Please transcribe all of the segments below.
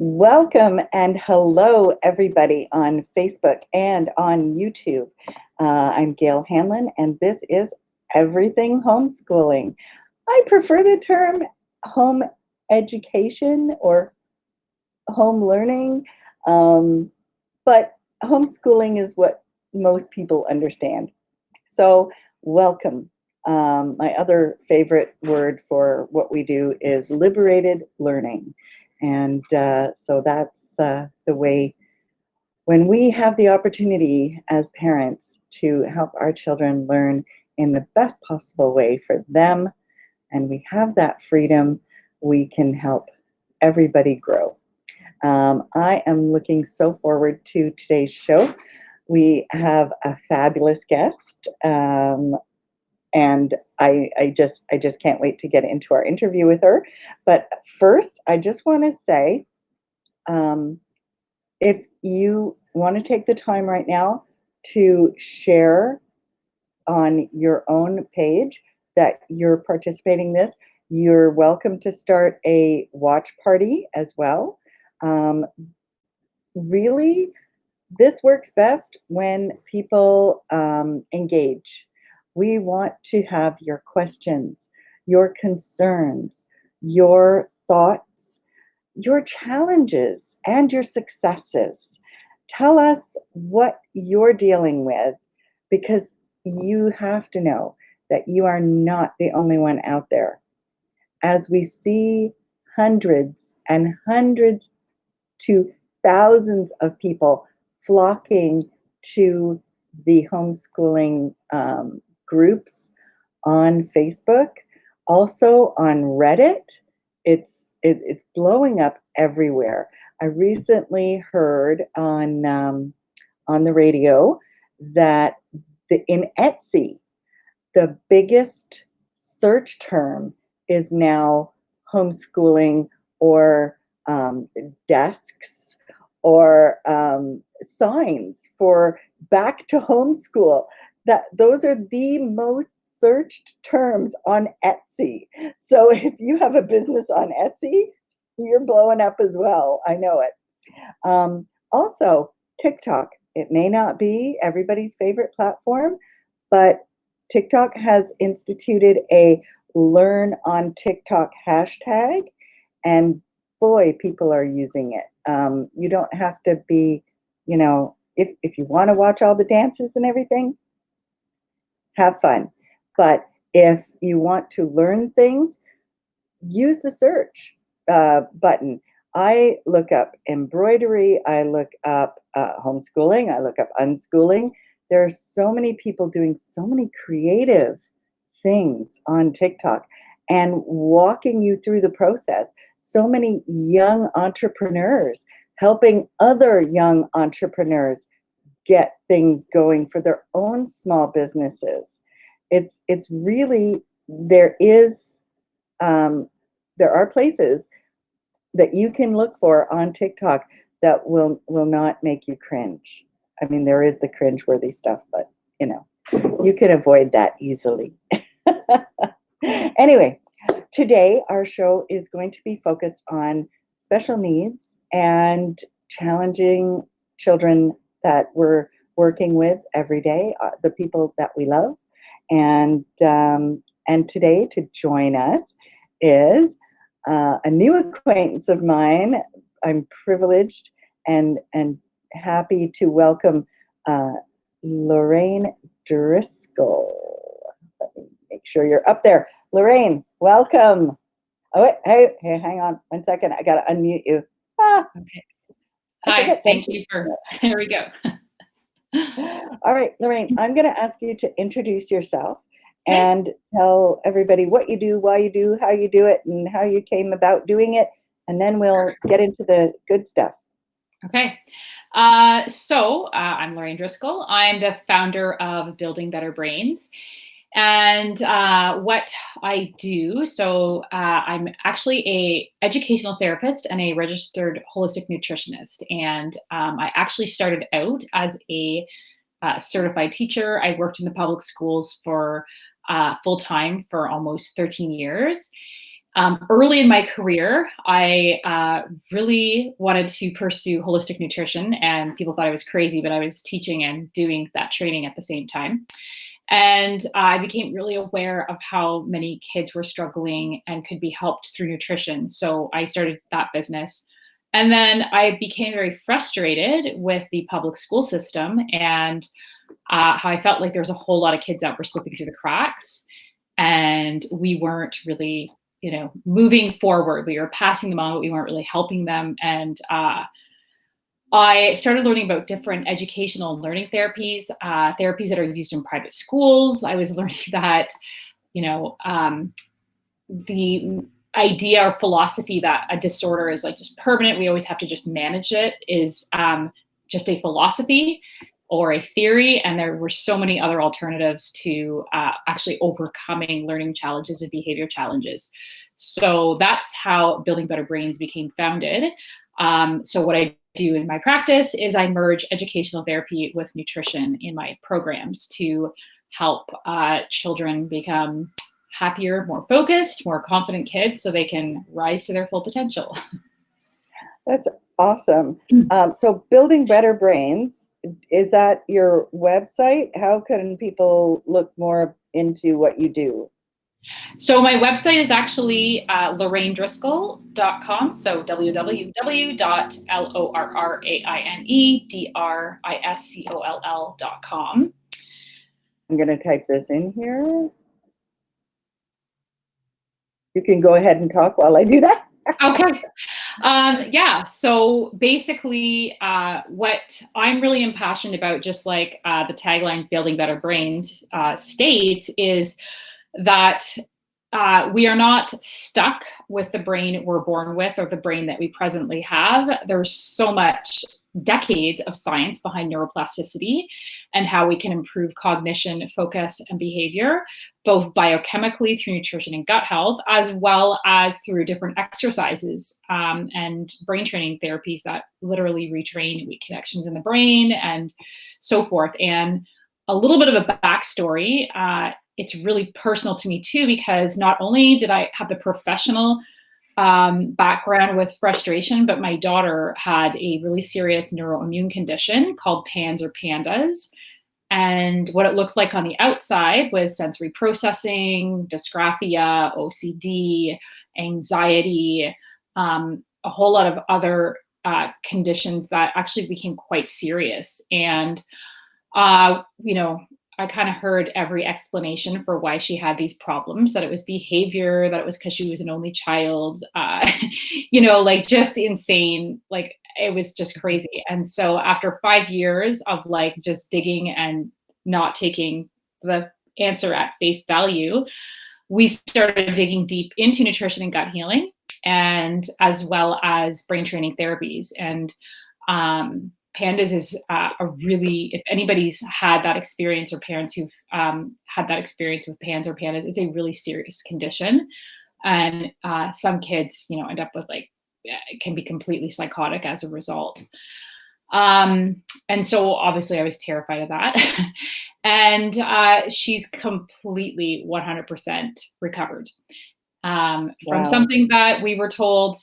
Welcome and hello, everybody on Facebook and on YouTube. I'm Gail Hanlon, and this is Everything Homeschooling. I prefer the term home education or home learning, but homeschooling is what most people understand. So, welcome. My other favorite word for what we do is liberated learning. And so that's the way when we have the opportunity as parents to help our children learn in the best possible way for them, and we have that freedom, we can help everybody grow. I am looking so forward to today's show. We have a fabulous guest, and I just can't wait to get into our interview with her. But first, I just want to say, if you want to take the time right now to share on your own page that you're participating in this, you're welcome to start a watch party as well. Really, this works best when people engage. We want to have your questions, your concerns, your thoughts, your challenges, and your successes. Tell us what you're dealing with, because you have to know that you are not the only one out there. As we see hundreds and hundreds to thousands of people flocking to the homeschooling groups on Facebook, also on Reddit. It's blowing up everywhere. I recently heard on the radio that in Etsy, the biggest search term is now homeschooling, or desks, or signs for back to homeschool. Those are the most searched terms on Etsy. So if you have a business on Etsy, you're blowing up as well. I know it. Also, TikTok. It may not be everybody's favorite platform, but TikTok has instituted a Learn on TikTok hashtag, and boy, people are using it. You don't have to be, if you want to watch all the dances and everything, have fun. But if you want to learn things, use the search button. I look up embroidery, I look up homeschooling, I look up unschooling. There are so many people doing so many creative things on TikTok and walking you through the process. So many young entrepreneurs helping other young entrepreneurs get things going for their own small businesses. It's really, there are places that you can look for on TikTok that will not make you cringe. I mean, there is the cringe-worthy stuff, but you can avoid that easily. Anyway, today our show is going to be focused on special needs and challenging children that we're working with every day, the people that we love. And today, to join us is a new acquaintance of mine. I'm privileged and happy to welcome Lorraine Driscoll. Let me make sure you're up there. Lorraine, welcome. Oh, wait, hey, hang on 1 second. I got to unmute you. Okay. Hi, thank you for, there we go. All right, Lorraine, I'm going to ask you to introduce yourself and tell everybody what you do, why you do, how you do it, and how you came about doing it. And then we'll get into the good stuff. Okay. So I'm Lorraine Driscoll. I'm the founder of Building Better Brains. And what I do, so I'm actually a educational therapist and a registered holistic nutritionist. And I actually started out as a certified teacher. I worked in the public schools for full time for almost 13 years. Early in my career, I really wanted to pursue holistic nutrition, and people thought I was crazy, but I was teaching and doing that training at the same time. And I became really aware of how many kids were struggling and could be helped through nutrition. So I started that business. And then I became very frustrated with the public school system and how I felt like there was a whole lot of kids that were slipping through the cracks. And we weren't really, moving forward. We were passing them on, but we weren't really helping them. And I started learning about different educational and learning therapies, therapies that are used in private schools. I was learning that, you know, um, the idea or philosophy that a disorder is like just permanent, we always have to just manage it, is just a philosophy or a theory. And there were so many other alternatives to actually overcoming learning challenges and behavior challenges. So that's how Building Better Brains became founded. So what I do in my practice is I merge educational therapy with nutrition in my programs to help children become happier, more focused, more confident kids so they can rise to their full potential. That's awesome. So Building Better Brains, is that your website? How can people look more into what you do? So my website is actually lorrainedriscoll.com. So www.lorrainedriscoll.com. I'm going to type this in here. You can go ahead and talk while I do that. Okay. Yeah. So basically, what I'm really impassioned about, just like the tagline Building Better Brains states, is that we are not stuck with the brain we're born with or the brain that we presently have. There's so much decades of science behind neuroplasticity and how we can improve cognition, focus, and behavior, both biochemically through nutrition and gut health, as well as through different exercises and brain training therapies that literally retrain weak connections in the brain and so forth. And a little bit of a backstory. It's really personal to me too, because not only did I have the professional background with frustration, but my daughter had a really serious neuroimmune condition called PANS or PANDAS. And what it looked like on the outside was sensory processing, dysgraphia, OCD, anxiety, a whole lot of other conditions that actually became quite serious. And I kind of heard every explanation for why she had these problems, that it was behavior, that it was because she was an only child, like just insane. Like it was just crazy. And so after 5 years of like just digging and not taking the answer at face value, we started digging deep into nutrition and gut healing, and as well as brain training therapies. And PANDAS is a really, if anybody's had that experience or parents who've had that experience with PANS or PANDAS, it's a really serious condition. And some kids, end up with can be completely psychotic as a result. And so obviously I was terrified of that. And she's completely 100% recovered from Wow. something that we were told,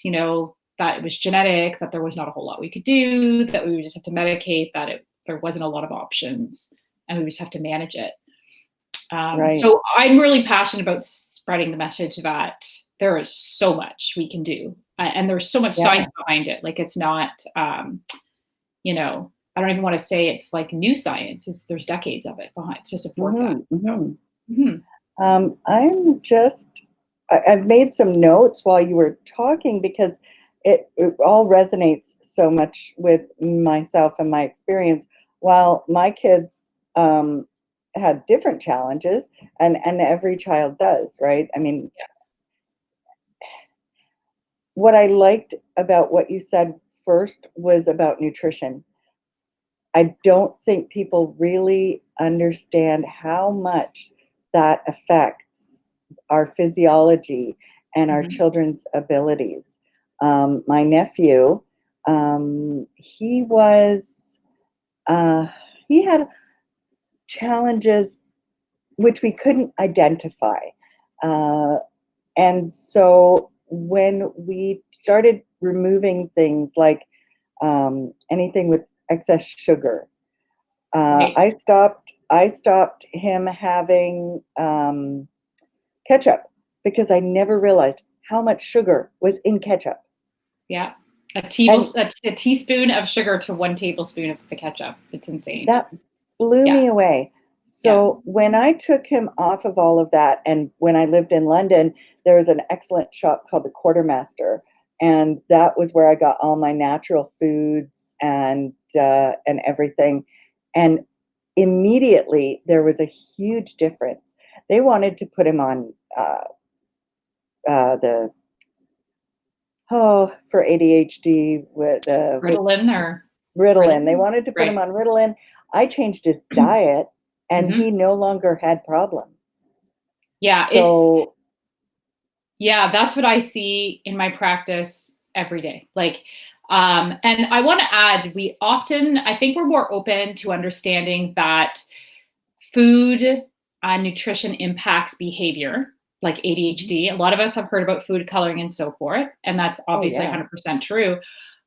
that it was genetic, that there was not a whole lot we could do, that we would just have to medicate, that there wasn't a lot of options, and we would just have to manage it. Right. So I'm really passionate about spreading the message that there is so much we can do, and there's so much science behind it. Like it's not, I don't even want to say it's like new science. There's decades of it behind to support that. So. I've made some notes while you were talking because it all resonates so much with myself and my experience. While my kids had different challenges, and every child does, right? I mean, what I liked about what you said first was about nutrition. I don't think people really understand how much that affects our physiology and our children's abilities. My nephew, he had challenges which we couldn't identify. And so when we started removing things like anything with excess sugar, Right. I stopped him having ketchup because I never realized how much sugar was in ketchup. Yeah. And A teaspoon of sugar to 1 tablespoon of the ketchup. It's insane. that blew Yeah. me away. Yeah. So when I took him off of all of that, and when I lived in London, there was an excellent shop called the Quartermaster, and that was where I got all my natural foods and everything. And immediately there was a huge difference. They wanted to put him on the for ADHD with what's Ritalin or Ritalin. They Ritalin? wanted to put him Right. on Ritalin. I changed his diet, and Hmm. he no longer had problems. Yeah, So, that's what I see in my practice every day. Like, and I want to add, I think we're more open to understanding that food nutrition impacts behavior, like mhm. ADHD. A lot of us have heard about food coloring and so forth, and that's Oh obviously yeah. 100% true.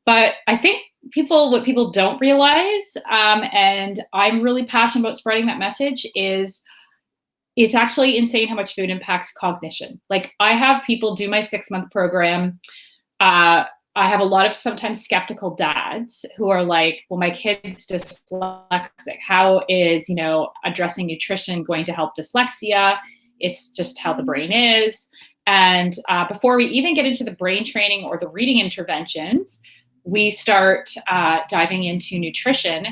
But I think what people don't realize, and I'm really passionate about spreading that message, is it's actually insane how much food impacts cognition. Like, I have people do my 6-month program. Uh, I have a lot of sometimes skeptical dads who are like, well, my kid's dyslexic. How is, addressing nutrition going to help dyslexia? It's just how the brain is. And before we even get into the brain training or the reading interventions, we start diving into nutrition.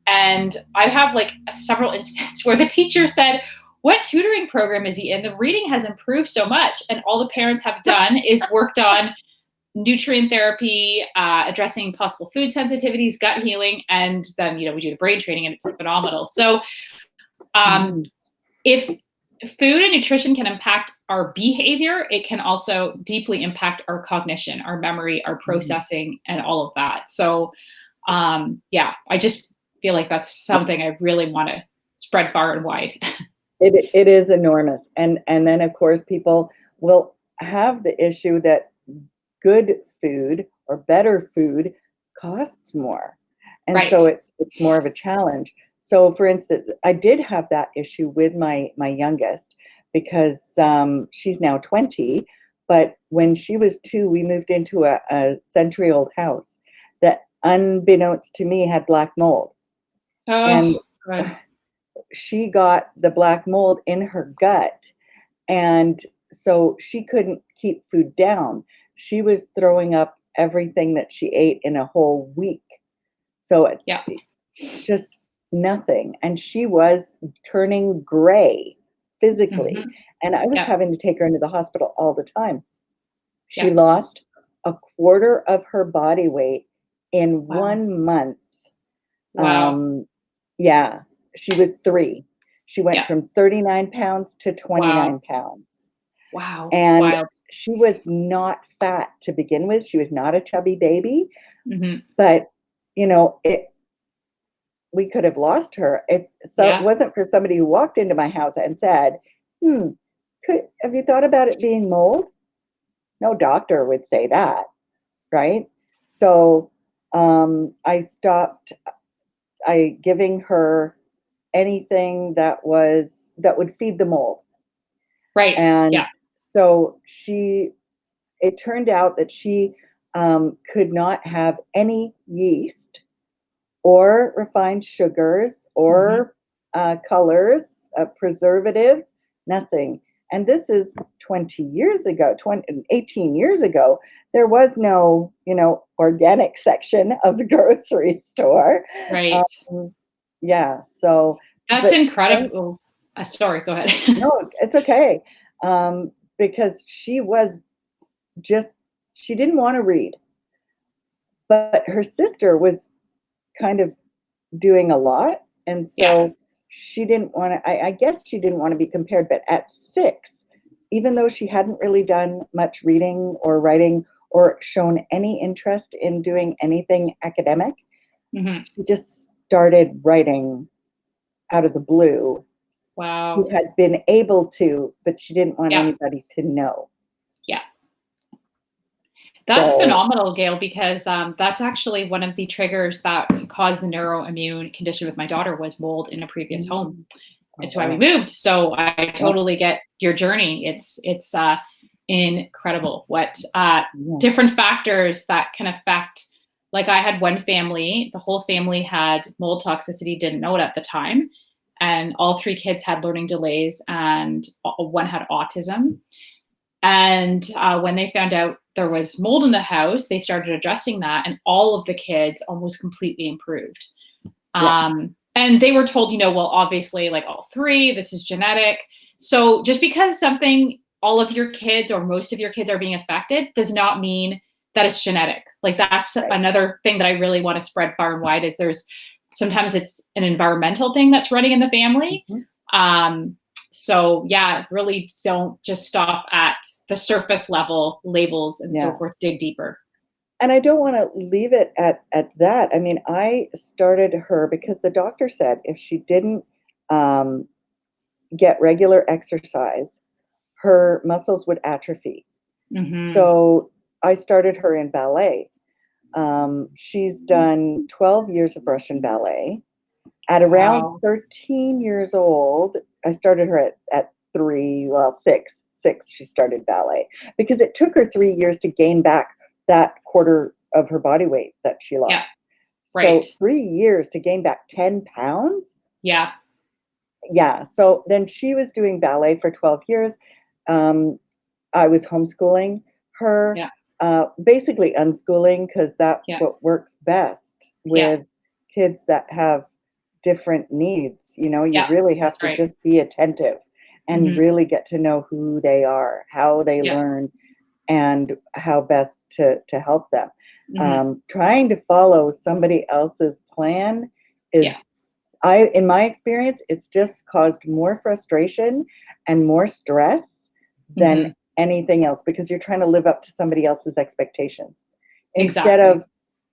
And I have like several instances where the teacher said, what tutoring program is he in? The reading has improved so much. And all the parents have done is worked on nutrient therapy, addressing possible food sensitivities, gut healing, and then we do the brain training, and it's phenomenal. So, um, Mhm. if food and nutrition can impact our behavior, it can also deeply impact our cognition, our memory, our Mhm. processing, and all of that. So, I just feel like that's something I really want to spread far and wide. It is enormous, and then of course people will have the issue that good food or better food costs more, and Right. so it's more of a challenge. So, for instance, I did have that issue with my youngest because she's now 20, but when she was 2, we moved into a century-old house that, unbeknownst to me, had black mold, and Oh, good. she got the black mold in her gut, and so she couldn't keep food down. She was throwing up everything that she ate in a whole week. So Yeah. just nothing. And she was turning gray physically. Hmm. And I was Yeah. having to take her into the hospital all the time. She Yeah. lost a quarter of her body weight in Wow. 1 month. Wow. Um, yeah, she was 3. She went Yeah. from 39 pounds to Wow. 29 pounds. Wow. And Wild. she was not fat to begin with. She was not a chubby baby, Hmm. but it we could have lost her if so it Yeah. wasn't for somebody who walked into my house and said, "Hmm, have you thought about it being mold?" No doctor would say that, right? So I stopped I giving her anything that would feed the mold. Right. And Yeah. so it turned out that she could not have any yeast or refined sugars Hmm. or colors, preservatives, nothing. And this is 20 years ago, 18 years ago. There was no, organic section of the grocery store. Right. Um, yeah. So, That's but incredible. Sorry. Go ahead. no, it's okay. Because just, she didn't want to read, but her sister was kind of doing a lot, and Yeah. so she didn't wanna I guess she didn't wanna be compared, but at 6, even though she hadn't really done much reading or writing or shown any interest in doing anything academic, Hmm. she just started writing out of the blue. She Wow. had been able to, but she didn't want Yeah. anybody to know. That's So, phenomenal, Gail, because that's actually one of the triggers that caused the neuroimmune condition with my daughter was mold in a previous home. mm, oh, It's why we wow. moved. So I Yeah, totally get your journey. It's incredible what yeah, different factors that can affect. Like I had one family, the whole family had mold toxicity, didn't know it at the time, and all three kids had learning delays, and one had autism. And when they found out there was mold in the house, they started addressing that, and all of the kids almost completely improved. yeah, And they were told, well, obviously, like all three, this is genetic. So just because something, all of your kids or most of your kids are being affected, does not mean that it's genetic. Like that's right. another thing that I really want to spread far and wide is there's sometimes it's an environmental thing that's running in the family. Mhm. Um, so yeah, really don't just stop at the surface level labels and so Yeah. forth. Dig deeper. And I don't want to leave it at that. I mean, I started her because the doctor said if she didn't um, get regular exercise, her muscles would atrophy. Mm-hmm. So I started her in ballet. She's done 12 years of Russian ballet. At around Wow. 13 years old, I started her at three, well, six, she started ballet because it took her 3 years to gain back that quarter of her body weight that she Yeah. lost. Right. So 3 years to gain back 10 pounds. Yeah. Yeah. So then she was doing ballet for 12 years. Um, I was homeschooling her, Yeah. basically unschooling because that's Yeah. what works best Yeah. with kids that have different needs. You Yeah. really have That's to right. just be attentive and Hmm. really get to know who they are, how they Yeah. learn, and how best to help them. Hmm. Trying to follow somebody else's plan Yeah. is, in my experience, it's just caused more frustration and more stress than Hmm. anything else because you're trying to live up to somebody else's expectations instead Exactly. of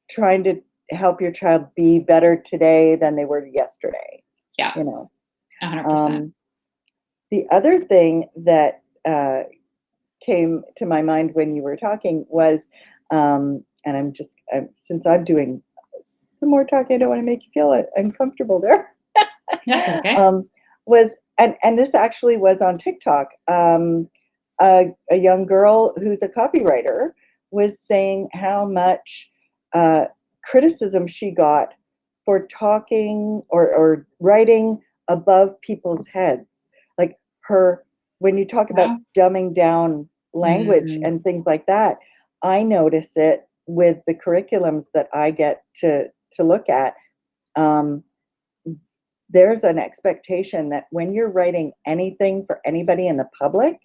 trying to help your child be better today than they were yesterday. Yeah. You know, 100%. um, the other thing that came to my mind when you were talking was, and since I'm doing some more talking, I don't want to make you feel uncomfortable there. That's okay. um, was and this actually was on TikTok. A young girl who's a copywriter was saying how much uh, criticism she got for talking or writing above people's heads. Like her, when you talk about Wow. dumbing down language Mm. and things like that, I notice it with the curriculums that I get to look at. Um, there's an expectation that when you're writing anything for anybody in the public,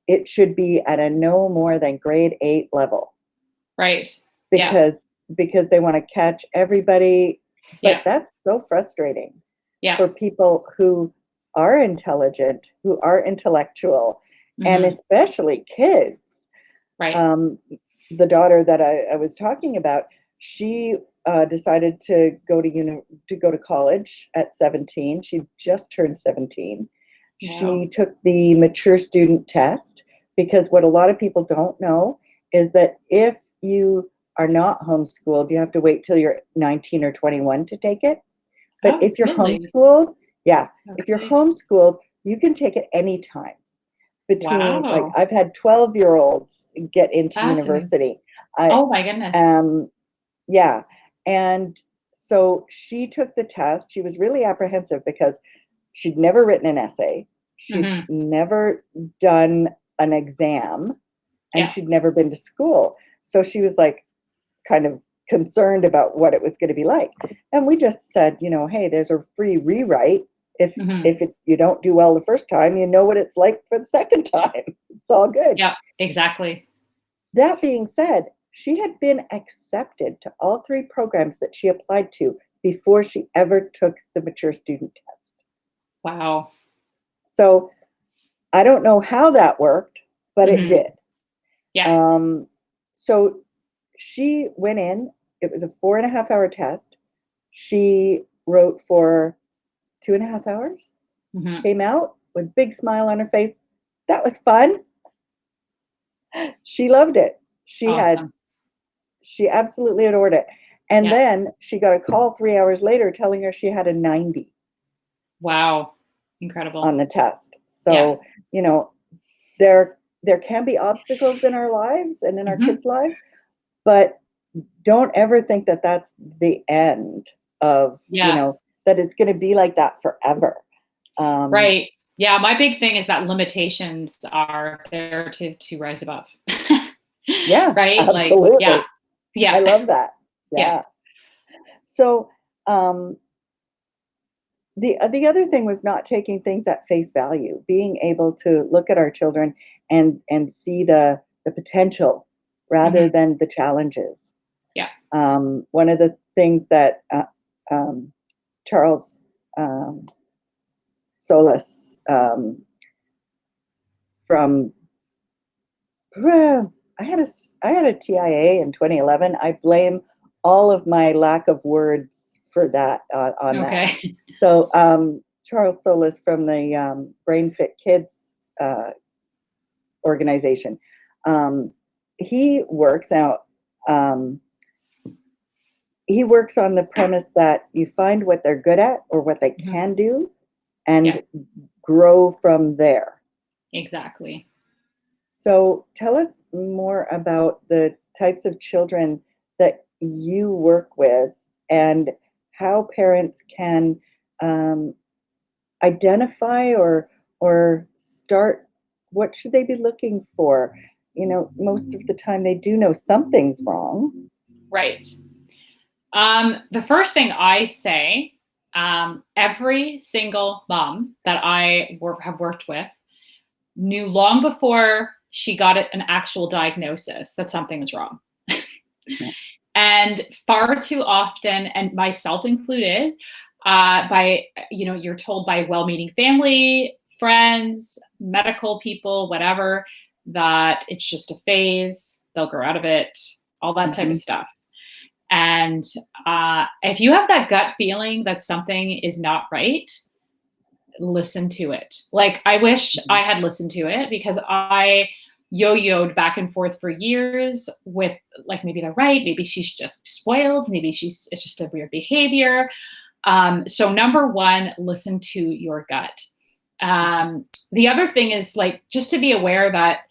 it should be at a no more than grade 8 level Right. Yeah. because they want to catch everybody. Yeah. But that's so frustrating Yeah. for people who are intelligent, who are intellectual, and Hmm. especially kids. Right. Um, the daughter that I was talking about, she decided to go to college at 17. She just turned 17. Wow. She took the mature student test because what a lot of people don't know is that if you are not homeschooled, you have to wait till you're 19 or 21 to take it. But Oh, if you're really? homeschooled, yeah, if you're Okay. homeschooled, you can take it anytime between, like, Wow. I've had 12-year-olds get into Fascinating. university. I Oh my goodness. um yeah, and so she took the test. She was really apprehensive because she'd never written an essay. She'd Hmm. never done an exam and Yeah. she'd never been to school. So she was like kind of concerned about what it was going to be like. And we just said, hey, there's a free rewrite. Hmm. You don't do well the first time, you know what it's like for the second time. It's all good. Yeah. Exactly. That being said, she had been accepted to all three programs that she applied to before she ever took the mature student test. Wow. So I don't know how that worked, but it Hmm. did. Yeah. Um, so she went in, it was a 4.5 hour test. She wrote for 2.5 hours, Hmm. came out with a big smile on her face. That was fun. She loved it. She had Awesome. She absolutely adored it. And Yeah. then she got a call 3 hours later telling her she had a 90 Wow. on Incredible. the test. Yeah. So, you know, there can be obstacles in our lives and in our Hmm. kids' lives, but don't ever think that that's the end of, Yeah. that it's going to be like that forever. Um, Right. Yeah. My big thing is that limitations are there to rise above. yeah, Right. Like, yeah. absolutely. I Yeah. love that. Yeah. Yeah. So, um, the other thing was not taking things at face value, being able to look at our children and see the potential rather Hmm. than the challenges. Yeah. One of the things that um, Charles um, Solis from I had a TIA in 2011. I blame all of my lack of words for that on that. Okay. So Charles Solis from the Brain Fit Kids organization, um, he works out. Um, he works on the premise that you find what they're good at or what they Mhm. can do, Yeah. and grow from there. Exactly. So tell us more about the types of children that you work with and how parents can um, identify or start. What should they be looking for? Most of the time they do know something's wrong. Right. The first thing I say, every single mom that have worked with knew long before she got an actual diagnosis that something was wrong. Yeah. And far too often, and myself included, you're told by well-meaning family, friends, medical people, whatever, that it's just a phase, they'll grow out of it, all that type of Mm-hmm. stuff. And if you have that gut feeling that something is not right, listen to it. Like, I wish Mm-hmm. I had listened to it, because I yo-yoed back and forth for years with, like, maybe they're right, maybe she's just spoiled, maybe it's just a weird behavior. So number one, listen to your gut. The other thing is, like, just to be aware that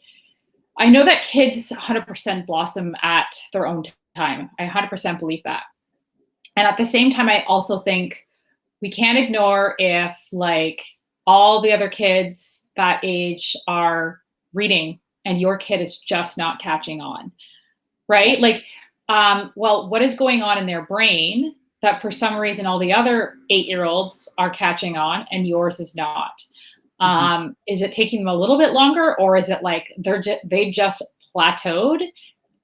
I know that kids 100% blossom at their own time. I 100% believe that. And at the same time, I also think we can't ignore if, like, all the other kids that age are reading and your kid is just not catching on, Yeah. right? Like, well, what is going on in their brain that for some reason all the other 8-year-olds are catching on and yours is not? Mm-hmm. Is it taking them a little bit longer, or is it like they just plateaued?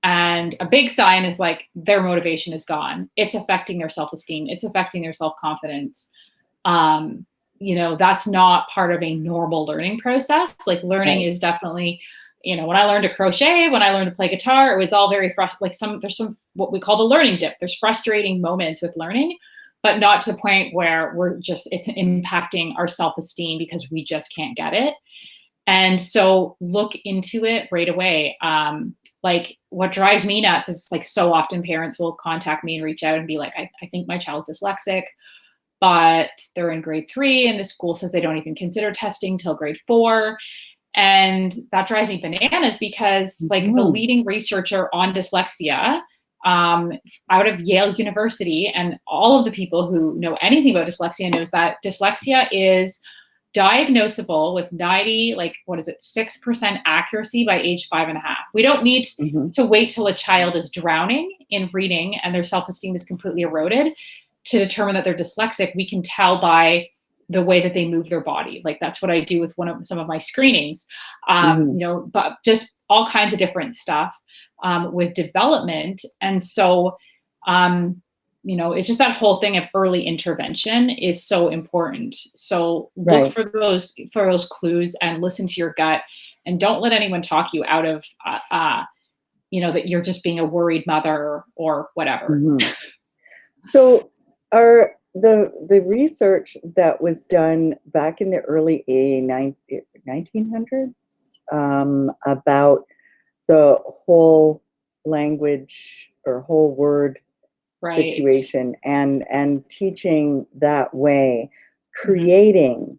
And a big sign is, like, their motivation is gone. It's affecting their self-esteem. It's affecting their self-confidence. Um, that's not part of a normal learning process. Like, learning Right. is definitely, when I learned to crochet, when I learned to play guitar, it was all very like, there's some what we call the learning dip. There's frustrating moments with learning, but not to the point where it's impacting our self-esteem because we just can't get it. And so look into it right away. Like, what drives me nuts is, like, so often parents will contact me and reach out and be like, I think my child's dyslexic, but they're in grade 3 and the school says they don't even consider testing till grade 4. And that drives me bananas, because, like, the Mm-hmm. leading researcher on dyslexia, um, out of Yale University, and all of the people who know anything about dyslexia knows that dyslexia is diagnosable with 90, like, what is it, 6% accuracy by age 5.5. We don't need Mm-hmm. to wait till a child is drowning in reading and their self-esteem is completely eroded to determine that they're dyslexic. We can tell by the way that they move their body. Like, that's what I do with some of my screenings. Mm-hmm. But just all kinds of different stuff with development. And so, it's just that whole thing of early intervention is so important. So look Right. for those clues and listen to your gut, and don't let anyone talk you out of, that you're just being a worried mother or whatever. Mm-hmm. So, are the research that was done back in the early 1900s about the whole language or whole word Right. situation, and teaching that way, Mhm. creating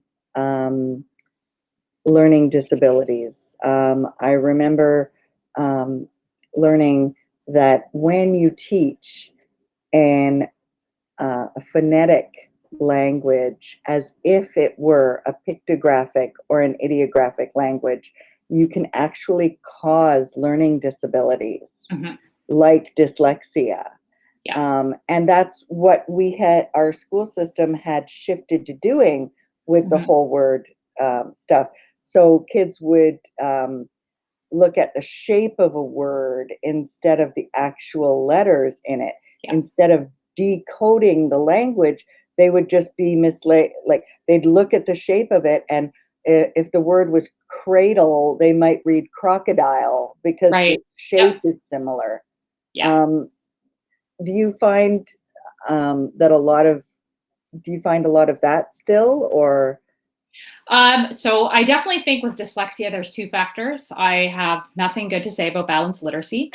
learning disabilities. I remember learning that when you teach in a phonetic language as if it were a pictographic or an ideographic language, you can actually cause learning disabilities Mhm. like dyslexia. Yeah. And that's what our school system had shifted to doing with the Mhm. whole word stuff. So kids would look at the shape of a word instead of the actual letters in it. Yeah. Instead of decoding the language, they would just be misled. Like they'd look at the shape of it, and if the word was cradle, they might read crocodile because the Right. Yep. shape is similar. Yeah. Um, do you find that a lot of do you find a lot of that still, or So I definitely think with dyslexia, there's two factors. I have nothing good to say about balanced literacy.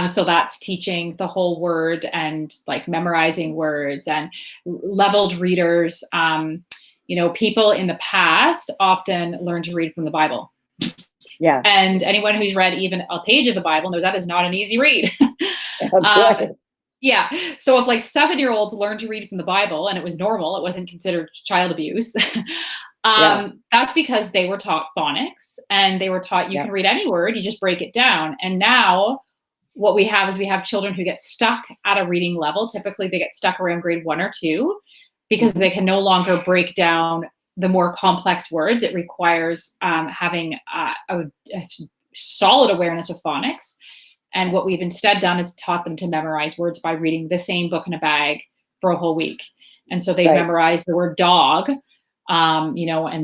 So that's teaching the whole word and like memorizing words and leveled readers. People in the past often learn to read from the Bible. yeah, And anyone who's read even a page of the Bible knows that is not an easy read. that's um, right. yeah. So if like 7-year-olds learned to read from the Bible and it was normal, it wasn't considered child abuse. Yeah, That's because they were taught phonics and they were taught you yeah, can read any word, you just break it down. And now what we have is we have children who get stuck at a reading level. Typically, they get stuck around grade 1 or 2 because hmm they can no longer break down the more complex words. It requires having a solid awareness of phonics. And what we've instead done is taught them to memorize words by reading the same book in a bag for a whole week. And so they've right. memorized the word dog, and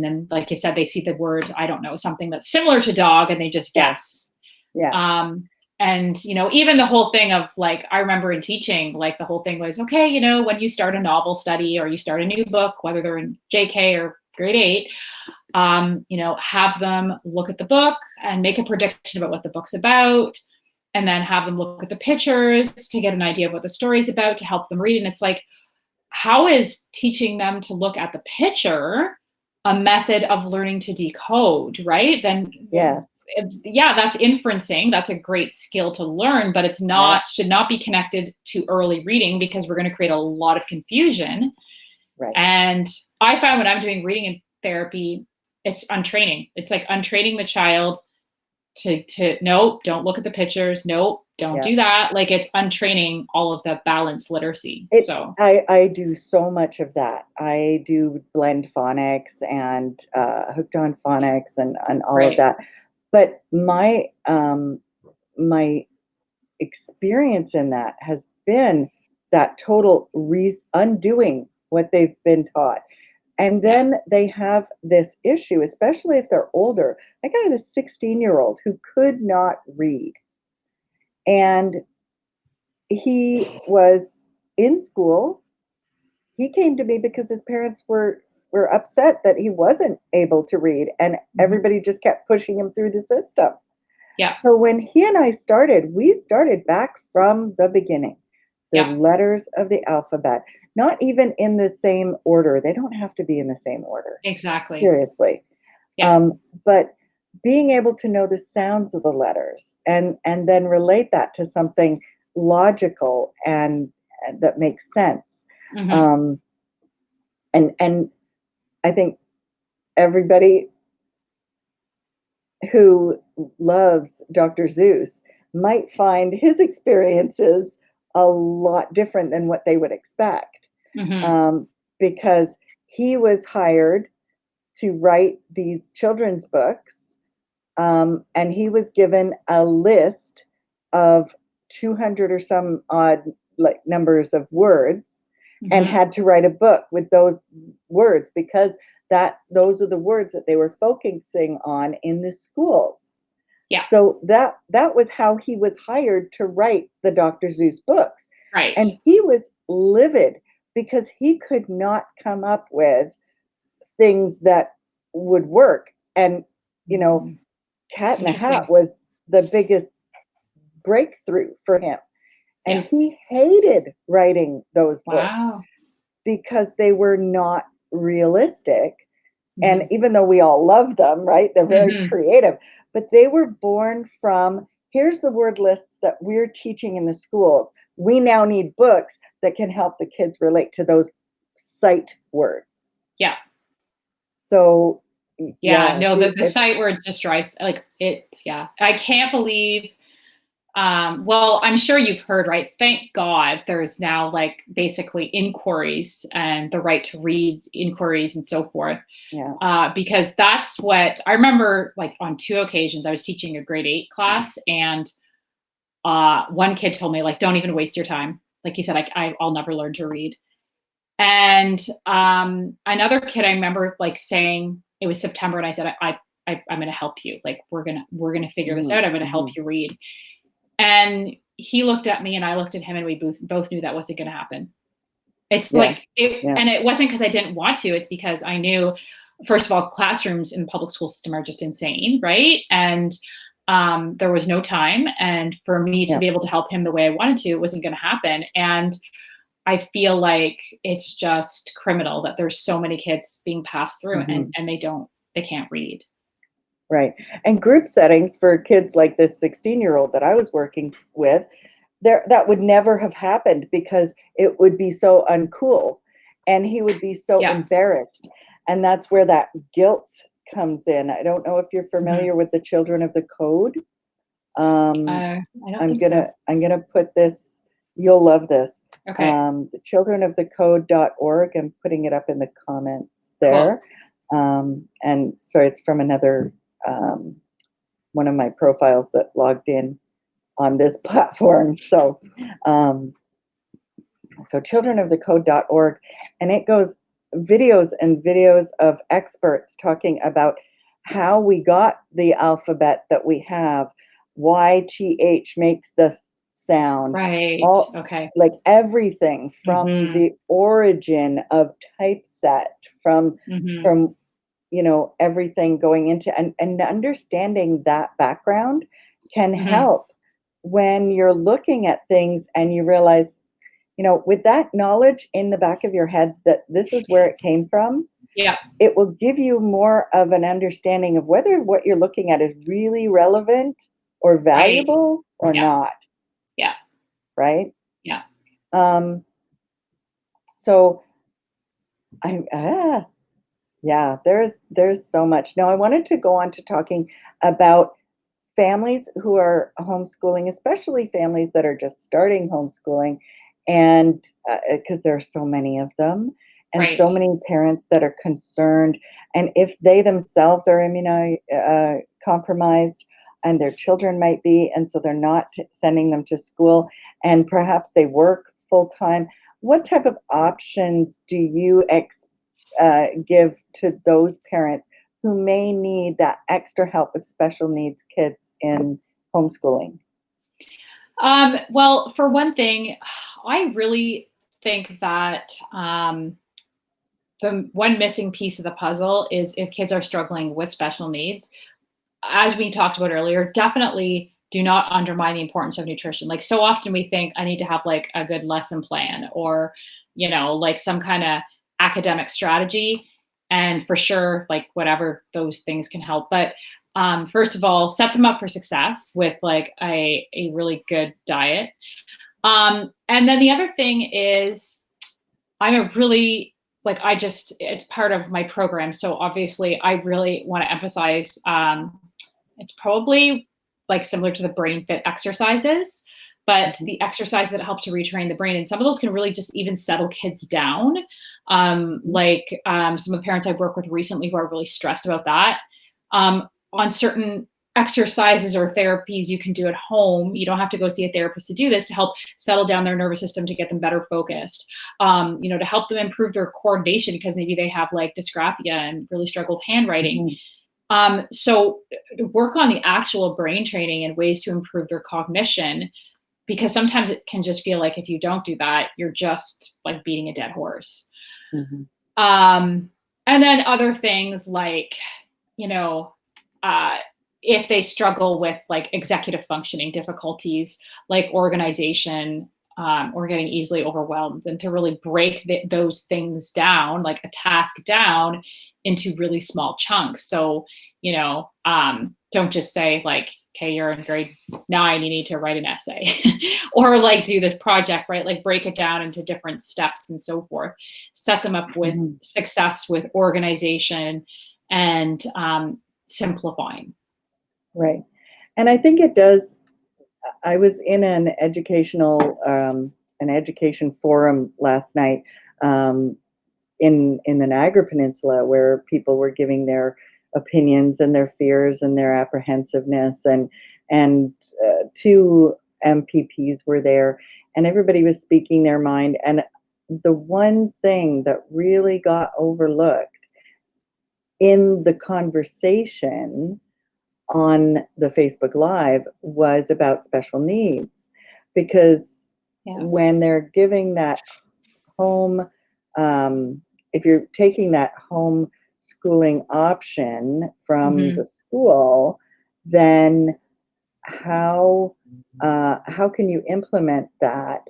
then, like you said, they see the word, I don't know, something that's similar to dog, and they just Yes, guess. yes, Um, and even the whole thing of like, I remember in teaching, like the whole thing was, okay, when you start a novel study or you start a new book, whether they're in JK or grade 8, have them look at the book and make a prediction about what the book's about, and then have them look at the pictures to get an idea of what the story's about to help them read. And it's like, how is teaching them to look at the picture a method of learning to decode, right? Then, yes, yeah, that's inferencing. That's a great skill to learn, but it's yeah, not, should not be connected to early reading because we're going to create a lot of confusion. right. And I find when I'm doing reading in therapy, it's untraining. It's like untraining the child to no, don't look at the pictures. No, don't Yeah. do that. Like it's untraining all of the balanced literacy. It So I do so much of that. I do blend phonics and hooked on phonics and all of right. that. But my experience in that has been that total undoing what they've been taught. And Yeah. then they have this issue, especially if they're older. I got a 16-year-old who could not read. And he was in school. He came to me because his parents were upset that he wasn't able to read, and Mhm. everybody just kept pushing him through the system. Yeah. So when he and I started, we started back from the beginning. The Yeah. letters of the alphabet, not even in the same order. They don't have to be in the same order. Exactly. Seriously. Yeah. But being able to know the sounds of the letters and then relate that to something logical and that makes sense. Mhm. Um, and I think everybody who loves Dr. Zeus might find his experiences a lot different than what they would expect, Mhm. um, because he was hired to write these children's books, and he was given a list of 200 or some odd like numbers of words, and Mhm. had to write a book with those words because those are the words that they were focusing on in the schools. Yeah. So that was how he was hired to write the Dr. Seuss books. Right. And he was livid because he could not come up with things that would work. And you know, Mhm. Cat in the Hat Interesting. was the biggest breakthrough for him. And Yeah. he hated writing those books Wow. because they were not realistic. And Mhm. even though we all love them, right? They're very Mhm. creative, but they were born from here's the word lists that we're teaching in the schools. We now need books that can help the kids relate to those sight words. Yeah. So, Yeah. yeah, No, see, the it's sight words just drives like it. Yeah. I can't believe. Well, I'm sure you've heard, right? Thank God there's now like basically inquiries and the right to read inquiries and so forth. yeah. Because that's what I remember. Like on 2 occasions, I was teaching a grade 8 class, and one kid told me, like, "Don't even waste your time." Like he said, I'll never learn to read. And another kid, I remember like saying it was September, and I said, I'm going to help you. Like we're gonna figure this Mhm, out. I'm going to help mhm. you read. And he looked at me, and I looked at him, and we both knew that wasn't going to happen. It's Yeah, like it, yeah. and it wasn't because I didn't want to. It's because I knew, first of all, classrooms in the public school system are just insane, right? And there was no time, and for me to Yeah. be able to help him the way I wanted to, it wasn't going to happen. And I feel like it's just criminal that there's so many kids being passed through, and Mhm. they can't read. Right. And group settings for kids like this 16-year-old that I was working with, there that would never have happened because it would be so uncool and he would be so Yeah. embarrassed. And that's where that guilt comes in. I don't know if you're Mhm. familiar with the Children of the Code. Um, I don't I'm think gonna so. I'm gonna put this. You'll love this. Okay. The childrenofthecode.org. I'm putting it up in the comments Cool. there. And sorry, it's from another um, one of my profiles that logged in on this platform. Um, so childrenofthecode.org, and it goes videos and videos of experts talking about how we got the alphabet that we have, why th makes the sound, Right. all Okay. like everything from Mhm. the origin of typeset, from Mhm. from everything going into and understanding that background can Mhm. help when you're looking at things and you realize, with that knowledge in the back of your head that this is where it came from, Yeah. it will give you more of an understanding of whether what you're looking at is really relevant or Right. valuable or Yeah. not, Yeah. right? Yeah. Um, so yeah, there's so much. Now I wanted to go on to talking about families who are homeschooling, especially families that are just starting homeschooling, and because there are so many of them, and so Right. many parents that are concerned, and if they themselves are compromised, and their children might be, and so they're not sending them to school, and perhaps they work full time. What type of options do you give to those parents who may need that extra help with special needs kids in homeschooling? Well, for one thing, I really think that the one missing piece of the puzzle is if kids are struggling with special needs, as we talked about earlier, definitely do not undermine the importance of nutrition. Like so often we think I need to have like a good lesson plan or, like some kind of academic strategy. And for sure, like whatever those things can help. But first of all, set them up for success with like a really good diet. And then the other thing is I'm a really like I just it's part of my program. So obviously I really want to emphasize it's probably like similar to the brain fit exercises, but Mhm, the exercises that help to retrain the brain. And some of those can really just even settle kids down. mhm, Some of the parents I've worked with recently who are really stressed about that. On certain exercises or therapies you can do at home. You don't have to go see a therapist to do this to help settle down their nervous system to get them better focused. To help them improve their coordination because maybe they have like dysgraphia and really struggle with handwriting. mhm, So work on the actual brain training and ways to improve their cognition because sometimes it can just feel like if you don't do that, you're just like beating a dead horse. mhm, Um, and then other things like, you know, uh, if they struggle with like executive functioning difficulties, like organization, or getting easily overwhelmed, and to really break those things down, like a task down, into really small chunks. So, don't just say like, okay, you're in grade 9, you need to write an essay or like do this project, right? Like break it down into different steps and so forth. Set them up with Mhm. success, with organization, and simplifying. Right. And I think it does. I was in an education forum last night, um, in the Niagara Peninsula, where people were giving their opinions and their fears and their apprehensiveness, and two MPPs were there, and everybody was speaking their mind. And the one thing that really got overlooked in the conversation on the Facebook Live was about special needs, because Yeah. when they're giving that home, if you're taking that home schooling option from Hmm. the school, then how how can you implement that?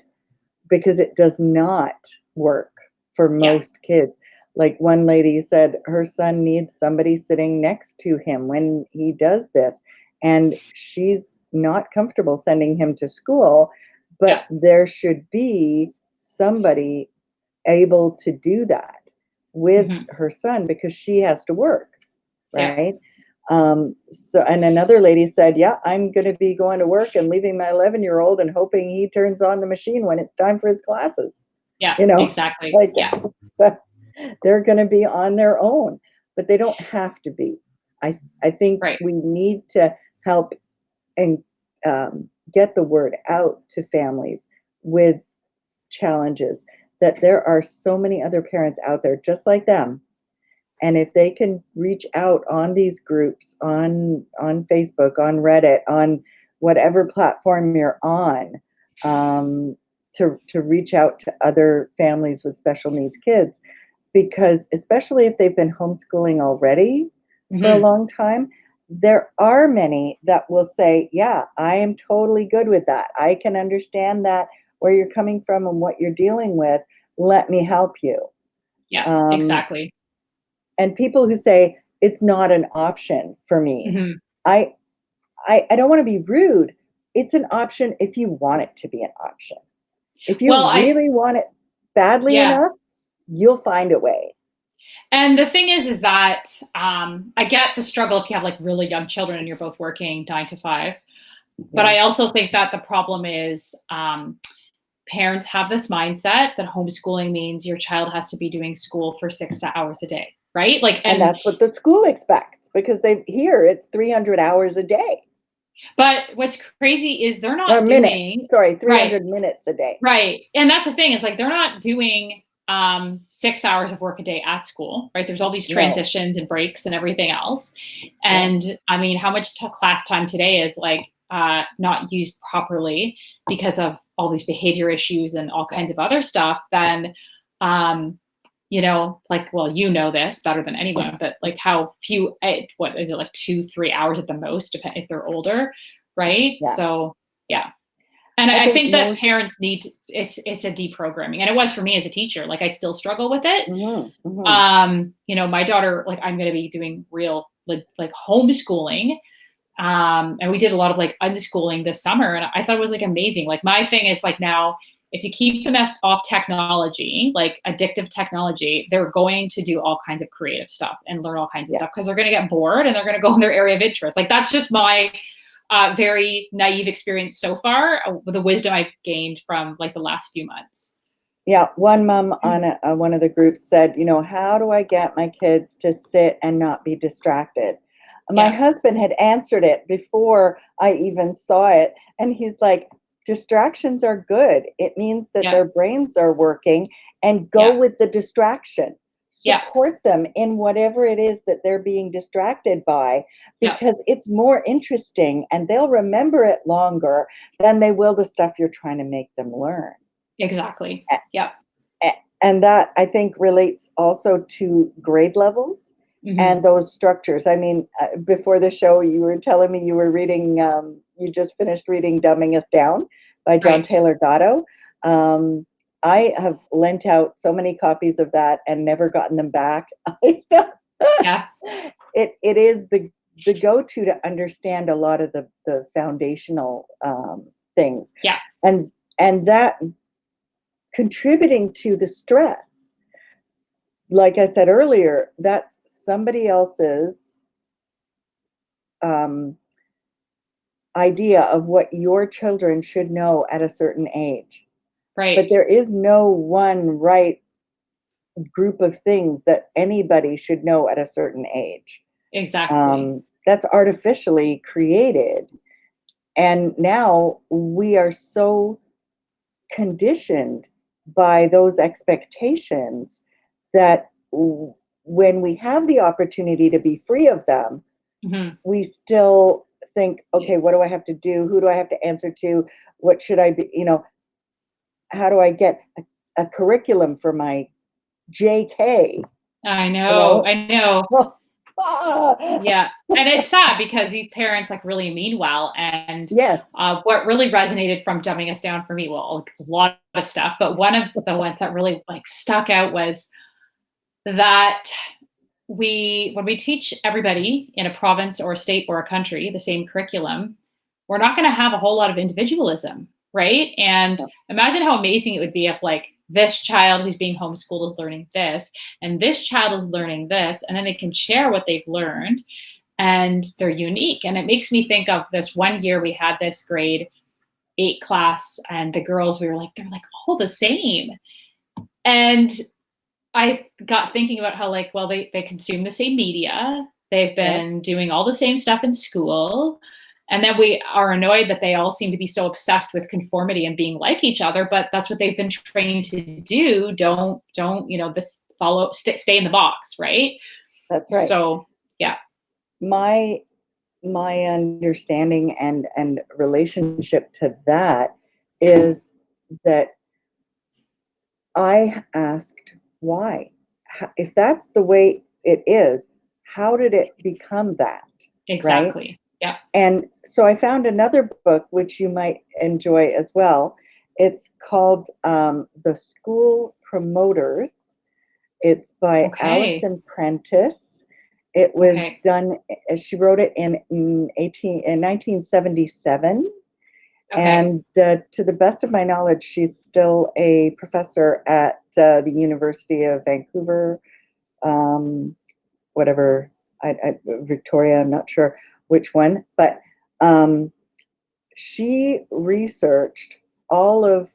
Because it does not work for Yeah. most kids. Like one lady said, her son needs somebody sitting next to him when he does this, and she's not comfortable sending him to school, Yeah. but there should be somebody able to do that with Hmm. her son because she has to work, Yeah. right? So, and another lady said, yeah, I'm going to be going to work and leaving my 11-year-old and hoping he turns on the machine when it's time for his classes. Yeah. You know, Exactly. like Yeah. they're going to be on their own, but they don't have to be. I think Right. we need to help and get the word out to families with challenges, that there are so many other parents out there just like them, and if they can reach out on these groups, on Facebook, on Reddit, on whatever platform you're on, to reach out to other families with special needs kids, because especially if they've been homeschooling already for a Hmm. long time, there are many that will say, yeah, I am totally good with that. I can understand that, where you're coming from and what you're dealing with. Let me help you. Yeah. Um, Exactly. and people who say it's not an option for me, Hmm. I I don't want to be rude. It's an option if you want it to be an option. If you Well, really want it badly yeah. enough, you'll find a way. And the thing is that I get the struggle if you have like really young children and you're both working 9 to 5. But Yeah. I also think that the problem is parents have this mindset that homeschooling means your child has to be doing school for 6 hours a day, right? Like, And and that's what the school expects, because they hear it's 300 hours a day, but what's crazy is they're or not minutes. doing Sorry, right. 300 minutes a day. Right. And that's the thing is like they're not doing 6 hours of work a day at school, right? There's all these No. transitions and breaks and everything else. Yeah. And I mean, how much class time today is like not used properly because of all these behavior issues and all kinds of other stuff, then um, like, well, this better than anyone, but like how few, what is it, like 2, 3 hours at the most, if they're older, right? Yeah. So, yeah. And I I think think that most. parents need it's a deprogramming, and it was for me as a teacher. Like I still struggle with it. Mhm, mhm. My daughter, like I'm going to be doing real like homeschooling, and we did a lot of like unschooling this summer, and I thought it was like amazing. Like my thing is like now, if you keep them off technology, like addictive technology, they're going to do all kinds of creative stuff and learn all kinds of Yeah. stuff because they're going to get bored and they're going to go in their area of interest. Like that's just my very naive experience so far, with the wisdom I've gained from like the last few months. Yeah, one mom on one of the groups said, how do I get my kids to sit and not be distracted? My Yeah, husband had answered it before I even saw it. And he's like, distractions are good. It means that yeah, their brains are working, and go yeah, with the distraction. yeah, Support them in whatever it is that they're being distracted by, yeah, because it's more interesting and they'll remember it longer than they will the stuff you're trying to make them learn. exactly. Yeah. And that, I think, relates also to grade levels Hmm. and those structures. I mean, before the show, you were telling me you were reading, you just finished reading Dumbing Us Down by John Right. Taylor Gatto. Um, I have lent out so many copies of that and never gotten them back. Yeah. It is the go-to to understand a lot of the foundational things, Yeah. and that contributing to the stress. Like I said earlier, that's somebody else's um, idea of what your children should know at a certain age. But Right. there is no one right group of things that anybody should know at a certain age. Exactly. That's artificially created. And now we are so conditioned by those expectations that when we have the opportunity to be free of them, Hmm. we still think, okay, what do I have to do? Who do I have to answer to? What should I be, how do I get a curriculum for my JK? I You know. know? I know. Ah, Yeah. And it's sad because these parents like really mean well. And yes, what really resonated from dumbing us down for me, well, like, a lot of stuff, but one of the ones that really like stuck out was that when we teach everybody in a province or a state or a country the same curriculum, we're not going to have a whole lot of individualism, right? And imagine how amazing it would be if like this child who's being homeschooled is learning this and this child is learning this, and then they can share what they've learned and they're unique. And it makes me think of this one year we had this grade 8 class, and the girls, we were like, they're like all the same. And I got thinking about how, like, well, they consume the same media. They've yeah, been doing all the same stuff in school. And then we are annoyed that they all seem to be so obsessed with conformity and being like each other, but that's what they've been trained to do. Don't, this stay in the box, right? that's right. So, yeah. My my understanding and relationship to that is that I asked why. If that's the way it is, how did it become that? Right? Exactly. Yeah. And so I found another book which you might enjoy as well. It's called The School Promoters. It's by Okay. Alison Prentice. It was Okay. done, she wrote it in 1977. Okay. And to the best of my knowledge, she's still a professor at the University of Vancouver, um, whatever, Victoria, I'm not sure which one, but um, she researched all of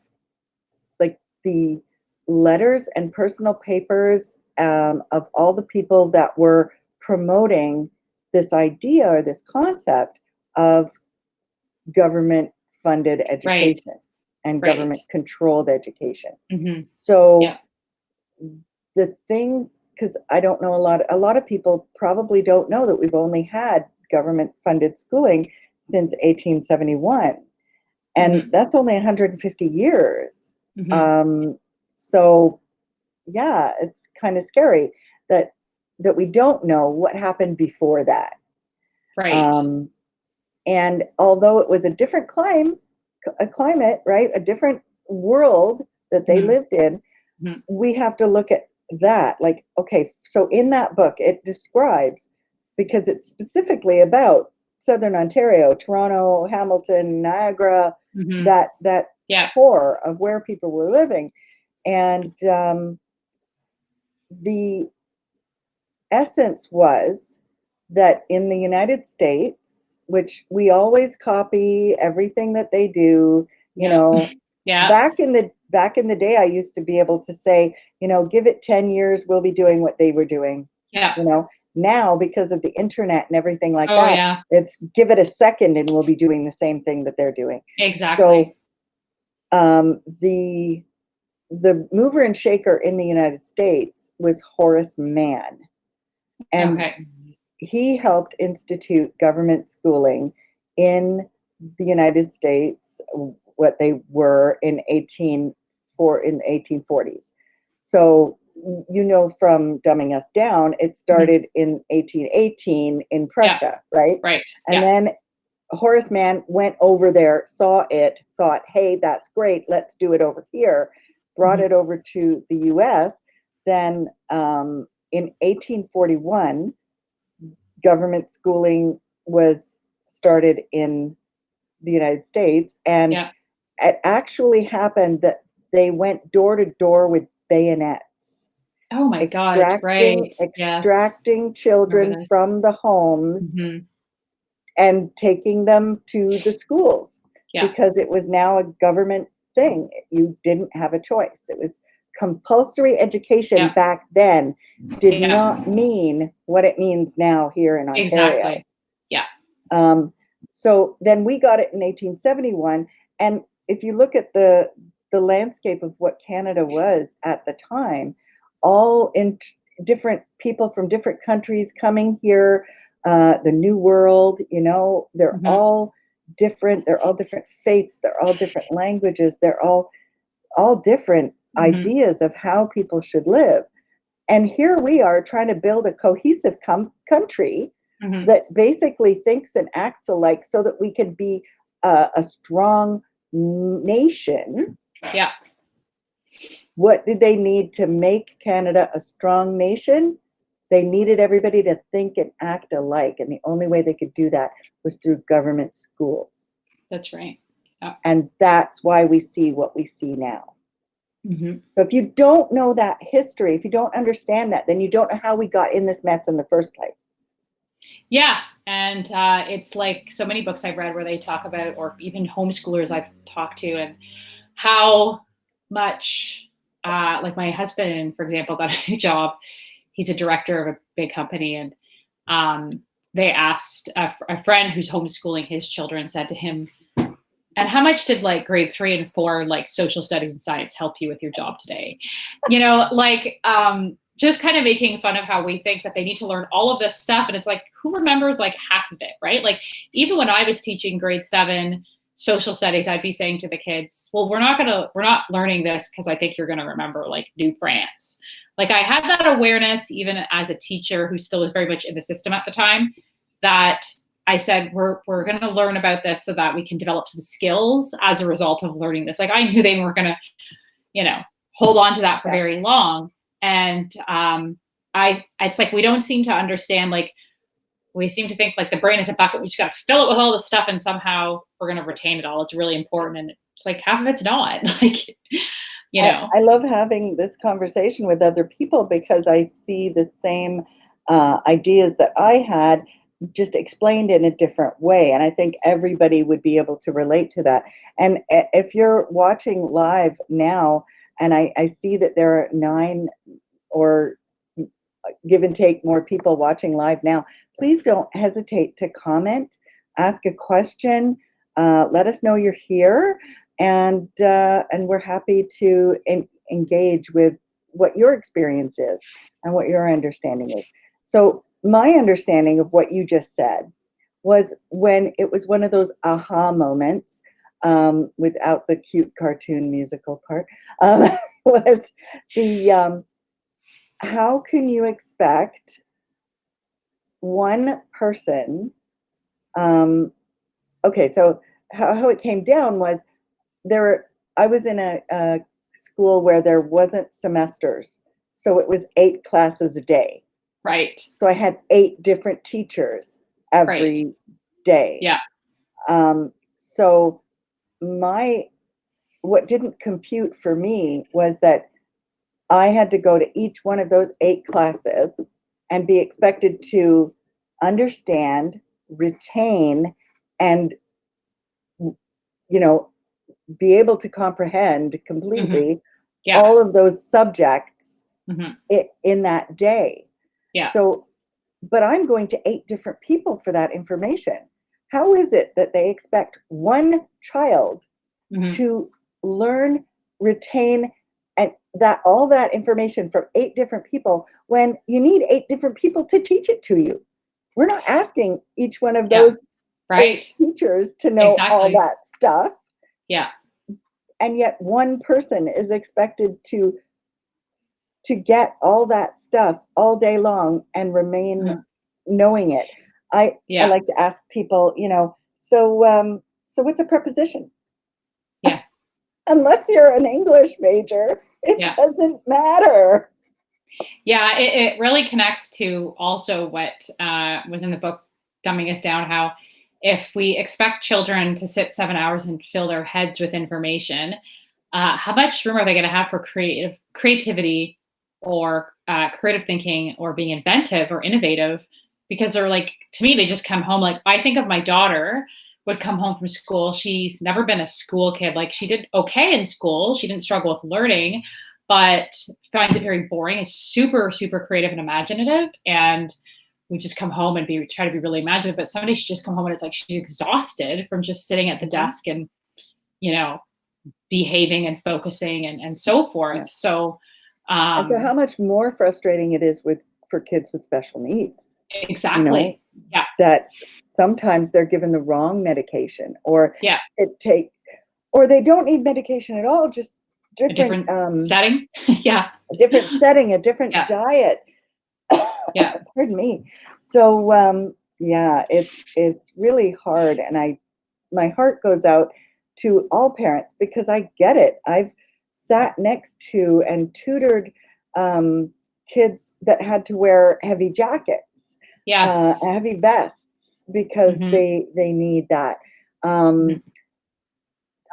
like the letters and personal papers of all the people that were promoting this idea or this concept of government funded Right. education and Right. government controlled education. Hmm. So Yeah. the things, because I don't know a lot of people probably don't know that we've only had government funded schooling since 1871, and Hmm. that's only 150 years. Hmm. um, so yeah, it's kind of scary that we don't know what happened before that. Right. um, and although it was a different climate, right, a different world that they Hmm. lived in, Hmm. we have to look at that. Like, okay, so in that book, it describes, because it's specifically about Southern Ontario, Toronto, Hamilton, Niagara, Hmm. that Yeah. core of where people were living. And the essence was that in the United States, which we always copy everything that they do, you Yeah. know, Yeah. back in the day, I used to be able to say, give it 10 years, we'll be doing what they were doing. Yeah. Now, because of the internet and everything like Oh, that, yeah. it's give it a second and we'll be doing the same thing that they're doing. So Exactly. the mover and shaker in the United States was Horace Mann, and Okay. he helped institute government schooling in the United States, what they were in 1840s. So from dumbing us down, it Mhm. started in 1818 in Yeah. Prussia, right? Right. And Yeah. then Horace Mann went over there, saw it, thought, hey, that's great, let's do it over here, brought it over to the US. Then in 1841, government schooling was started in the United States, and Yeah. it actually happened that they went door to door with bayonets, Oh my God. extracting Right. Yes. extracting Remember children this. from the homes Hmm. and taking them to the schools, Yeah. because it was now a government thing. You didn't have a choice. It was compulsory education Yeah. back then did Yeah. not mean what it means now here in Ontario. Exactly. Yeah. Um, so then we got it in 1871, and if you look at the landscape of what Canada was at the time, all in different people from different countries coming here, the New World, you know, they're Hmm. all different. They're all different faiths. They're all different languages. They're all different Hmm. ideas of how people should live. And here we are trying to build a cohesive country Hmm. that basically thinks and acts alike so that we can be a strong nation. Yeah. What did they need to make Canada a strong nation? They needed everybody to think and act alike. And the only way they could do that was through government schools. That's right. Yeah. And that's why we see what we see now. Hmm. So if you don't know that history, if you don't understand that, then you don't know how we got in this mess in the first place. Yeah. And it's like so many books I've read where they talk about, or even homeschoolers I've talked to, and how much, like my husband, for example, got a new job. He's a director of a big company, and they asked a friend who's homeschooling his children, said to him, and how much did like grade 3 and 4 like social studies and science help you with your job today? You know, like just kind of making fun of how we think that they need to learn all of this stuff. And it's like, who remembers like half of it, right? Like even when I was teaching grade 7 social studies, I'd be saying to the kids, well, we're not learning this because I think you're gonna remember like New France. Like I had that awareness even as a teacher who still was very much in the system at the time, that I said, we're going to learn about this so that we can develop some skills as a result of learning this. Like I knew they weren't going to, you know, hold on to that for very long. And it's like, we don't seem to understand, like, we seem to think like the brain is a bucket. We just got to fill it with all this stuff and somehow we're going to retain it all. It's really important. And it's like half of it's not like, you know. I love having this conversation with other people because I see the same ideas that I had, just explained in a different way. And I think everybody would be able to relate to that. And if you're watching live now, and I see that there are 9 or give and take more people watching live now, please don't hesitate to comment, ask a question, let us know you're here, and we're happy to engage with what your experience is and what your understanding is. So my understanding of what you just said was when it was one of those aha moments, without the cute cartoon musical part, was the how can you expect one person, um, okay, so how it came down was I was in a school where there wasn't semesters, so it was 8 classes a day. Right. So I had 8 different teachers Right. every day. Yeah. So my what didn't compute for me was that I had to go to each one of those 8 classes and be expected to understand, retain, and, you know, be able to comprehend Hmm. completely Yeah. all of those subjects Hmm. in that day. Yeah. So, but I'm going to 8 different people for that information. How is it that they expect one child Hmm. to learn, retain, and that all that information from 8 different people when you need 8 different people to teach it to you? We're not asking each one of Yeah. those 8 Right. teachers to know all Exactly. that stuff, Yeah. and yet one person is expected to get all that stuff all day long and remain Mhm. knowing it. I Yeah. like to ask people, you know, So what's a preposition? Yeah. Unless you're an English major, it Yeah. doesn't matter. Yeah, it really connects to also what was in the book, Dumbing Us Down, how if we expect children to sit 7 hours and fill their heads with information, how much room are they going to have for creativity or creative thinking or being inventive or innovative? Because they're like, to me, they just come home. Like, I think of my daughter would come home from school. She's never been a school kid. Like, she did okay in school. She didn't struggle with learning, but finds it very boring. Is super, super creative and imaginative. And we just come home and try to be really imaginative. But some days she just come home and it's like she's exhausted from just sitting at the Mhm. desk and, you know, behaving and focusing and so forth. Yeah. So, And so how much more frustrating it is for kids with special needs, you know, exactly. Yeah. that sometimes they're given the wrong medication, or Yeah. it take or they don't need medication at all, just A different different setting. Yeah. a different setting, a different Yeah. diet. Yeah. Pardon me. So yeah, it's really hard, and my heart goes out to all parents because I get it. I've sat next to and tutored um, kids that had to wear heavy jackets, Yes. heavy vests because Hmm. they need that. Hmm. Um,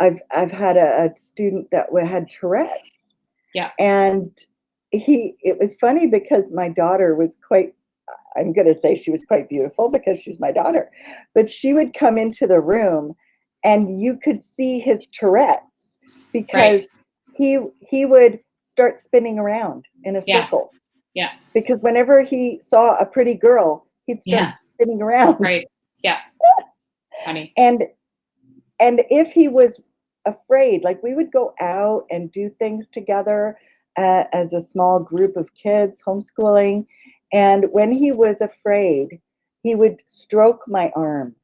I've had a student that had Tourette's, Yeah. and it was funny because my daughter was quite, I'm going to say she was quite beautiful because she's my daughter, but she would come into the room and you could see his Tourette's Right. because he would start spinning around in a Yeah. circle Yeah. because whenever he saw a pretty girl, he'd start Yeah. spinning around. Right. Yeah. Funny. And if he was afraid, like we would go out and do things together as a small group of kids homeschooling, and when he was afraid, he would stroke my arm.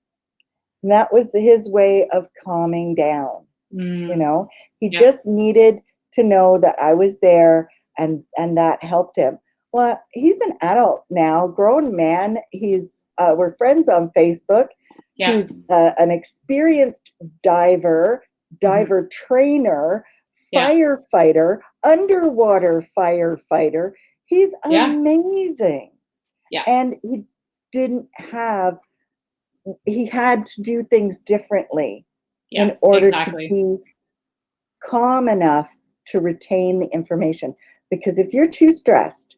And that was his way of calming down. You Mm, know, he yeah. just needed to know that I was there, and that helped him. Well, he's an adult now, grown man. We're friends on Facebook. Yeah. He's an experienced diver, Hmm. diver trainer, Yeah. firefighter, underwater firefighter. He's Yeah. amazing. Yeah. And didn't have he had to do things differently Yeah. in order to Exactly. be calm enough to retain the information. Because if you're too stressed,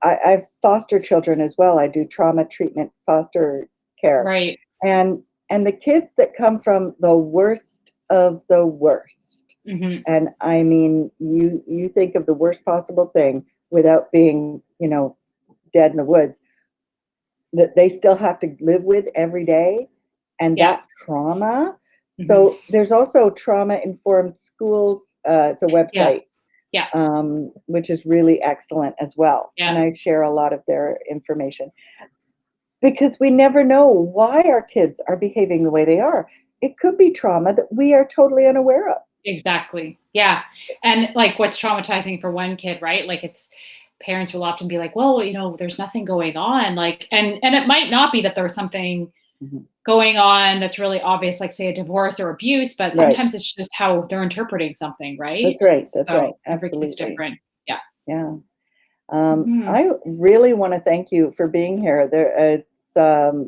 I've foster children as well. I do trauma treatment, foster care, Right. and the kids that come from the worst of the worst. Hmm. And I mean, you think of the worst possible thing without being, dead in the woods, that they still have to live with every day, and Yeah. that trauma. Hmm. So there's also Trauma Informed Schools. It's a Yes. website, Yeah. which is really excellent as well. And Yeah. I share a lot of their information because we never know why our kids are behaving the way they are. It could be trauma that we are totally unaware of. Exactly. Yeah. And like what's traumatizing for one kid, right? Like it's parents will often be like, well, there's nothing going on. Like, and it might not be that there's something Mhm. going on that's really obvious, like say a divorce or abuse, but Right. sometimes it's just how they're interpreting something, That's right? right. That's right. So every kid's Absolutely. different. Yeah. Yeah. Mhm. I really want to thank you for being here.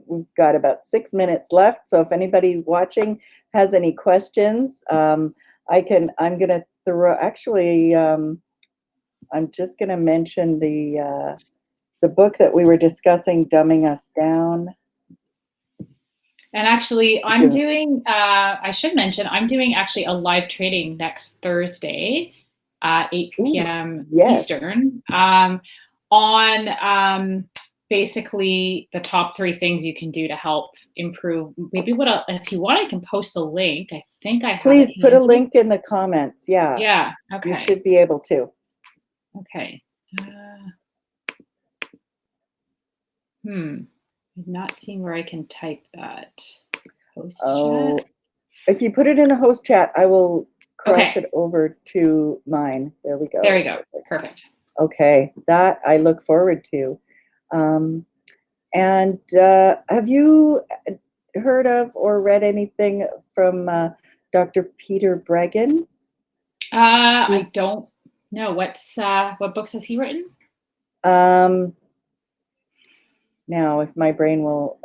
We've got about 6 minutes left, so if anybody watching has any questions, I'm going to throw. Actually, I'm just going to mention the book that we were discussing, "Dumbing Us Down." And actually, If you, I should mention, I'm doing actually a live training next Thursday at 8 ooh, p.m. yes, Eastern on basically the top 3 things you can do to help improve. Maybe if you want, I can post the link. I think I have it please put a handy. link in the comments. Yeah, Yeah. you Okay. should be able to. Okay. Uh, I'm not seeing where I can type that. Post chat. Oh, if you put it in the host chat, I will cross Okay. it over to mine. There we There we go. go. Perfect. Perfect. Okay, that I look forward to. Um, and have you? heard of or read anything from Dr. Peter Breggin? I don't know. What books has he written? Um, Now, if my brain will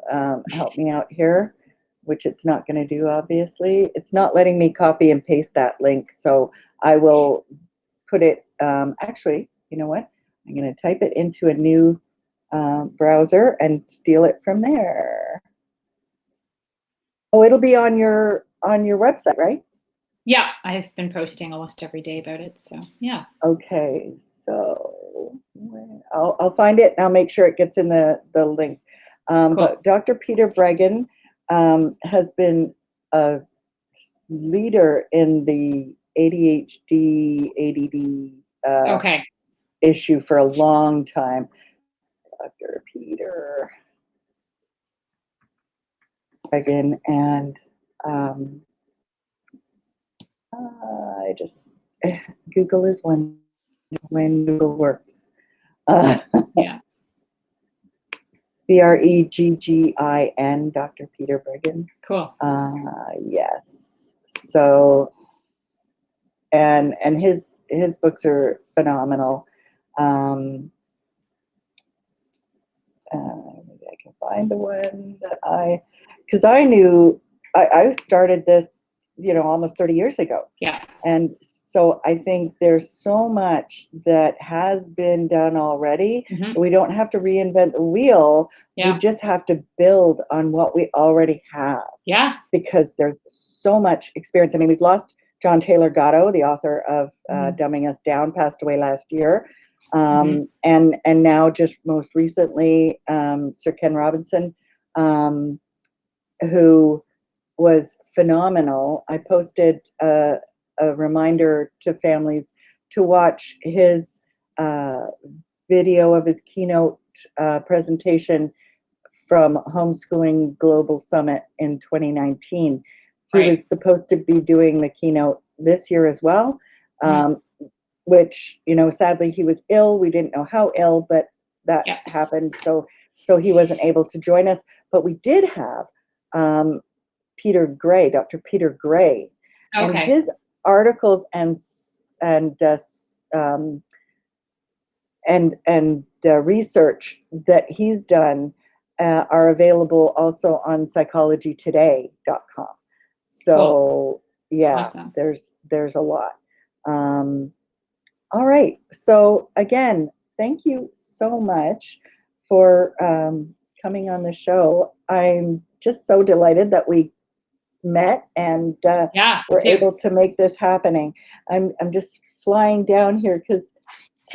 help me out here, which it's not going to do, obviously, it's not letting me copy and paste that link. So I will put it, actually, you know what? I'm going to type it into a new browser and steal it from there. Oh, it'll be on your website, right? Yeah, I've been posting almost every day about it. So yeah. Okay, so I'll find it and I'll make sure it gets in the link. Cool. But Dr. Peter Breggin has been a leader in the ADHD, ADD Okay. issue for a long time. Dr. Peter Breggin, and I just Google is one when Google works. Yeah. Breggin, Dr. Peter Breggin. Cool. Yes. So, and his books are phenomenal. Maybe I can find the one that because I started this, almost 30 years ago. Yeah. And so I think there's so much that has been done already. Mm-hmm. We don't have to reinvent the wheel. Yeah. We just have to build on what we already have. Yeah. Because there's so much experience. I mean, we've lost John Taylor Gatto, the author of Dumbing Us Down, passed away last year. And now just most recently, Sir Ken Robinson, who was phenomenal. I posted a reminder to families to watch his video of his keynote presentation from Homeschooling Global Summit in 2019. He Right. was supposed to be doing the keynote this year as well, which, sadly he was ill. We didn't know how ill, but that happened. So he wasn't able to join us. But we did have Peter Gray, Dr. Peter Gray, and his articles and research that he's done are available also on psychologytoday.com. So cool. Yeah, awesome. there's a lot. All right. So again, thank you so much for coming on the show. I'm just so delighted that we met and we're able to make this happening. I'm just flying down here to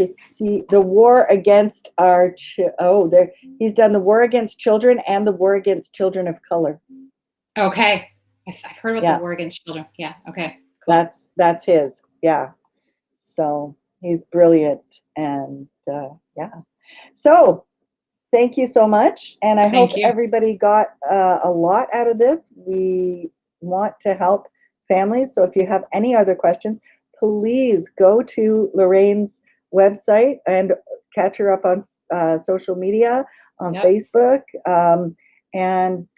see the war against he's done the war against children and the war against children of color. Okay. I've heard about the war against children. Yeah. Okay. Cool. That's his. Yeah. So he's brilliant. And so thank you so much. And I hope everybody got a lot out of this. We want to help families. So if you have any other questions, please go to Lorraine's website and catch her up on social media, on Facebook. And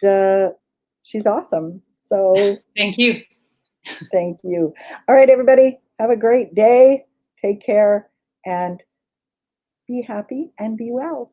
she's awesome. So thank you. Thank you. All right, everybody, have a great day. Take care and be happy and be well.